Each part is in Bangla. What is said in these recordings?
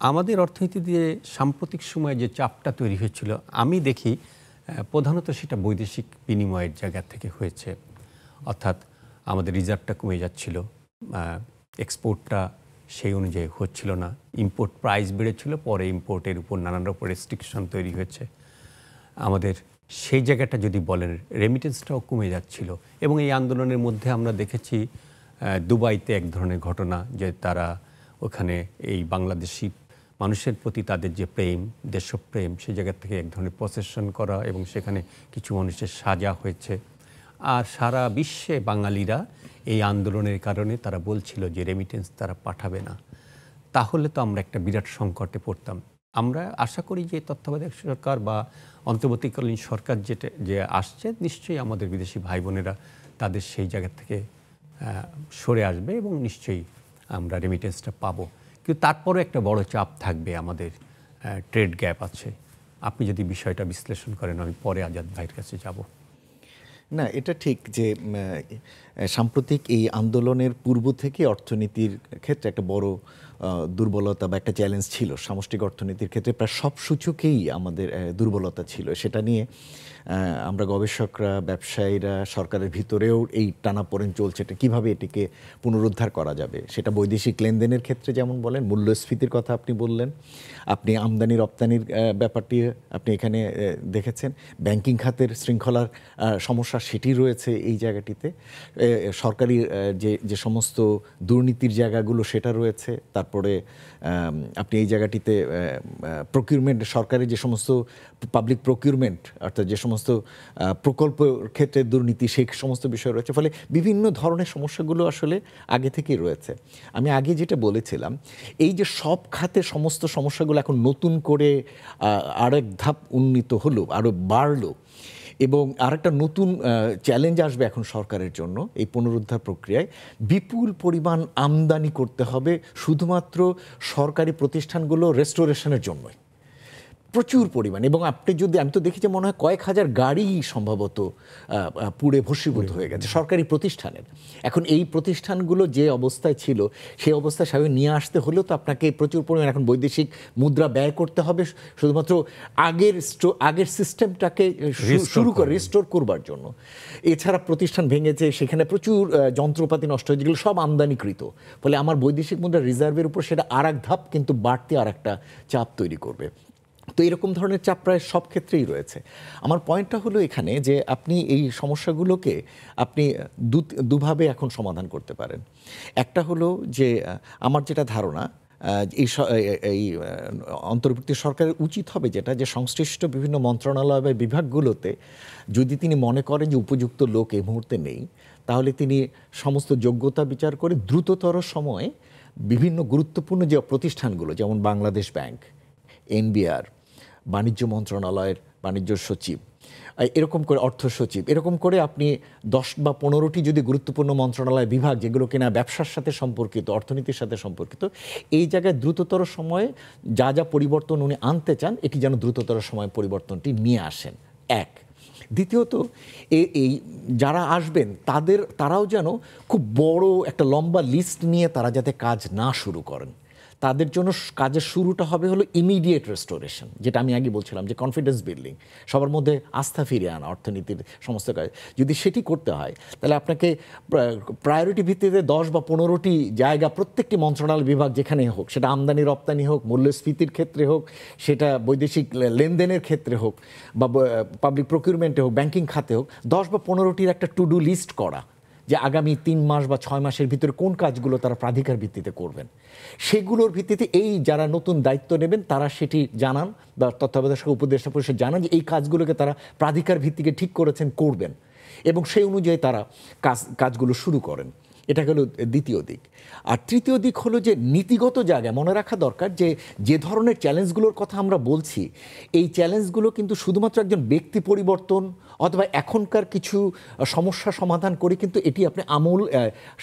আমাদের অর্থনীতিতে সাম্প্রতিক সময়ে যে চাপটা তৈরি হয়েছিল আমি দেখি প্রধানত সেটা বৈদেশিক বিনিময়ের জায়গা থেকে হয়েছে। অর্থাৎ আমাদের রিজার্ভটা কমে যাচ্ছিল, এক্সপোর্টটা সেই অনুযায়ী হচ্ছিল না, ইম্পোর্ট প্রাইস বেড়েছিল, পরে ইম্পোর্টের উপর নানান রকম রেস্ট্রিকশন তৈরি হয়েছে। আমাদের সেই জায়গাটা যদি বলেন রেমিটেন্সটাও কমে যাচ্ছিল। এবং এই আন্দোলনের মধ্যে আমরা দেখেছি দুবাইতে এক ধরনের ঘটনা, যে তারা ওখানে এই বাংলাদেশি মানুষের প্রতি তাদের যে প্রেম, দেশপ্রেম, সেই জায়গা থেকে এক ধরনের প্রসেশন করা, এবং সেখানে কিছু মানুষের সাজা হয়েছে। আর সারা বিশ্বে বাঙালিরা এই আন্দোলনের কারণে তারা বলছিল যে রেমিটেন্স তারা পাঠাবে না। তাহলে তো আমরা একটা বিরাট সংকটে পড়তাম। আমরা আশা করি যে তত্ত্বাবধায়ক সরকার বা অন্তর্বর্তীকালীন সরকার যে আসছে, নিশ্চয়ই আমাদের বিদেশি ভাই বোনেরা তাদের সেই জায়গা থেকে সরে আসবে এবং নিশ্চয়ই আমরা রেমিটেন্সটা পাবো। কিন্তু তারপরও একটা বড় চাপ থাকবে, আমাদের ট্রেড গ্যাপ আছে। আপনি যদি বিষয়টা বিশ্লেষণ করেন, আমি পরে আজাদ ভাইয়ের কাছে যাব। না, এটা ঠিক যে সাম্প্রতিক এই আন্দোলনের পূর্ব থেকে অর্থনীতির ক্ষেত্রে একটা বড় দুর্বলতা বা একটা চ্যালেঞ্জ ছিল। সামষ্টিক অর্থনীতির ক্ষেত্রে প্রায় সব সূচকেই আমাদের দুর্বলতা ছিল। সেটা নিয়ে আমরা গবেষকরা, ব্যবসায়ীরা, সরকারের ভিতরেও এই টানাপোড়েন চলছে। এটা কীভাবে এটিকে পুনরুদ্ধার করা যাবে, সেটা বৈদেশিক লেনদেনের ক্ষেত্রে যেমন বলেন, মূল্যস্ফীতির কথা আপনি বললেন, আপনি আমদানি রপ্তানির ব্যাপারটি আপনি এখানে দেখেছেন, ব্যাংকিং খাতের শৃঙ্খলার সমস্যা সেটি রয়েছে এই জায়গাটিতে, সরকারি যে সমস্ত দুর্নীতির জায়গাগুলো সেটা রয়েছে, তারপরে আপনি এই জায়গাটিতে প্রকিউরমেন্ট, সরকারি যে সমস্ত পাবলিক প্রকিউরমেন্ট অর্থাৎ যে সমস্ত প্রকল্প ক্ষেত্রে দুর্নীতি, সেই সমস্ত বিষয় রয়েছে। ফলে বিভিন্ন ধরনের সমস্যাগুলো আসলে আগে থেকেই রয়েছে। আমি আগে যেটা বলেছিলাম, এই যে সব খাতে সমস্ত সমস্যাগুলো এখন নতুন করে আরেক ধাপ উন্নীত হলো, আরও বাড়লো, এবং আরেকটা নতুন চ্যালেঞ্জ আসবে এখন সরকারের জন্য এই পুনরুদ্ধার প্রক্রিয়ায়। বিপুল পরিমাণ আমদানি করতে হবে শুধুমাত্র সরকারি প্রতিষ্ঠানগুলো রেস্টোরেশনের জন্যই, প্রচুর পরিমাণ। এবং আপনি যদি, আমি তো দেখি যে মনে হয় কয়েক হাজার গাড়ি সম্ভবত পুড়ে ভস্মীভূত হয়ে গেছে সরকারি প্রতিষ্ঠানের। এখন এই প্রতিষ্ঠানগুলো যে অবস্থায় ছিল সেই অবস্থায় স্বাভাবিক নিয়ে আসতে হলেও তো আপনাকে প্রচুর পরিমাণ এখন বৈদেশিক মুদ্রা ব্যয় করতে হবে শুধুমাত্র আগের সিস্টেমটাকে রিস্টোর করবার জন্য। এছাড়া প্রতিষ্ঠান ভেঙেছে, সেখানে প্রচুর যন্ত্রপাতি নষ্ট হয়েছে, যেগুলো সব আমদানিকৃত। ফলে আমার বৈদেশিক মুদ্রা রিজার্ভের উপর সেটা আর এক ধাপ কিন্তু বাড়তি আর একটা চাপ তৈরি করবে। তো এরকম ধরনের চাপ প্রায় সব ক্ষেত্রেই রয়েছে। আমার পয়েন্টটা হলো এখানে যে আপনি এই সমস্যাগুলোকে আপনি দুভাবে এখন সমাধান করতে পারেন। একটা হলো যে আমার যেটা ধারণা, এই অন্তর্বর্তী সরকারের উচিত হবে যেটা, যে সংশ্লিষ্ট বিভিন্ন মন্ত্রণালয় বা বিভাগগুলোতে যদি তিনি মনে করেন যে উপযুক্ত লোক এই মুহূর্তে নেই, তাহলে তিনি সমস্ত যোগ্যতা বিচার করে দ্রুততর সময়ে বিভিন্ন গুরুত্বপূর্ণ যে প্রতিষ্ঠানগুলো, যেমন বাংলাদেশ ব্যাংক, এনবিআর, বাণিজ্য মন্ত্রণালয়ের বাণিজ্য সচিব, এরকম করে অর্থ সচিব, এরকম করে আপনি 10 বা 15টি যদি গুরুত্বপূর্ণ মন্ত্রণালয় বিভাগ, যেগুলো কিনা ব্যবসার সাথে সম্পর্কিত, অর্থনীতির সাথে সম্পর্কিত, এই জায়গায় দ্রুততর সময়ে যা যা পরিবর্তন উনি আনতে চান, এটি যেন দ্রুততর সময়ে পরিবর্তনটি নিয়ে আসেন। এক। দ্বিতীয়ত, এই যারা আসবেন তারাও যেন খুব বড় একটা লম্বা লিস্ট নিয়ে তারা যাতে কাজ না শুরু করেন। তাদের জন্য কাজের শুরুটা হবে হলো ইমিডিয়েট রেস্টোরেশন, যেটা আমি আগে বলছিলাম, যে কনফিডেন্স বিল্ডিং, সবার মধ্যে আস্থা ফিরিয়ে আনা অর্থনীতির সমস্ত কাজ। যদি সেটি করতে হয়, তাহলে আপনাকে প্রায়োরিটি ভিত্তিতে 10 বা 15টি জায়গা, প্রত্যেকটি মন্ত্রণালয় বিভাগ যেখানে হোক, সেটা আমদানি রপ্তানি হোক, মূল্যস্ফীতির ক্ষেত্রে হোক, সেটা বৈদেশিক লেনদেনের ক্ষেত্রে হোক, বা পাবলিক প্রকিউরমেন্টে হোক, ব্যাংকিং খাতে হোক, 10 বা 15টির একটা টু ডু লিস্ট করা, যে আগামী 3 মাস বা 6 মাসের ভিতরে কোন কাজগুলো তারা প্রাধিকার ভিত্তিতে করবেন। সেগুলোর ভিত্তিতে এই যারা নতুন দায়িত্ব নেবেন তারা সেটি জানান, বা তত্ত্বাবধায়ক উপদেষ্টা পরিষদ জানান যে এই কাজগুলোকে তারা প্রাধিকার ভিত্তিকে ঠিক করেছেন, করবেন, এবং সেই অনুযায়ী তারা কাজগুলো শুরু করেন। এটা হলো দ্বিতীয় দিক। আর তৃতীয় দিক হলো যে নীতিগত জায়গায় মনে রাখা দরকার যে ধরনের চ্যালেঞ্জগুলোর কথা আমরা বলছি, এই চ্যালেঞ্জগুলো কিন্তু শুধুমাত্র একজন ব্যক্তি পরিবর্তন অথবা এখনকার কিছু সমস্যা সমাধান করে কিন্তু এটি আপনি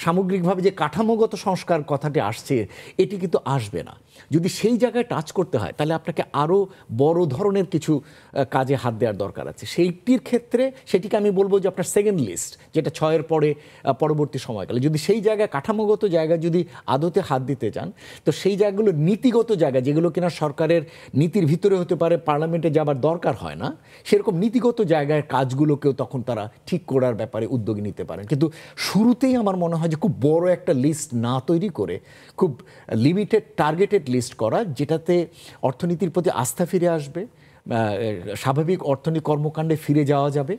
সামগ্রিকভাবে যে কাঠামোগত সংস্কার কথাটি আসছে এটি কিন্তু আসবে না। যদি সেই জায়গায় টাচ করতে হয় তাহলে আপনাকে আরও বড় ধরনের কিছু কাজে হাত দেওয়ার দরকার আছে। সেইটির ক্ষেত্রে সেটিকে আমি বলবো যে আপনার সেকেন্ড লিস্ট, যেটা 6-এর পরে পরবর্তী সময়কালে যদি সেই জায়গায় কাঠামোগত জায়গায় যদি আদতে হাত দিতে চান, তো সেই জায়গাগুলো নীতিগত জায়গা যেগুলো কিনা সরকারের নীতির ভিতরে হতে পারে, পার্লামেন্টে যাবার দরকার হয় না, সেরকম নীতিগত জায়গায় কাজগুলোকেও তখন তারা ঠিক করার ব্যাপারে উদ্যোগ নিতে পারেন। কিন্তু শুরুতেই আমার মনে হয় যে খুব বড় একটা লিস্ট না তৈরি করে খুব লিমিটেড টার্গেটেড লিস্ট করা, যেটাতে অর্থনীতির প্রতি আস্থা ফিরে আসবে, স্বাভাবিক অর্থনৈতিক কর্মকাণ্ডে ফিরে যাওয়া যাবে,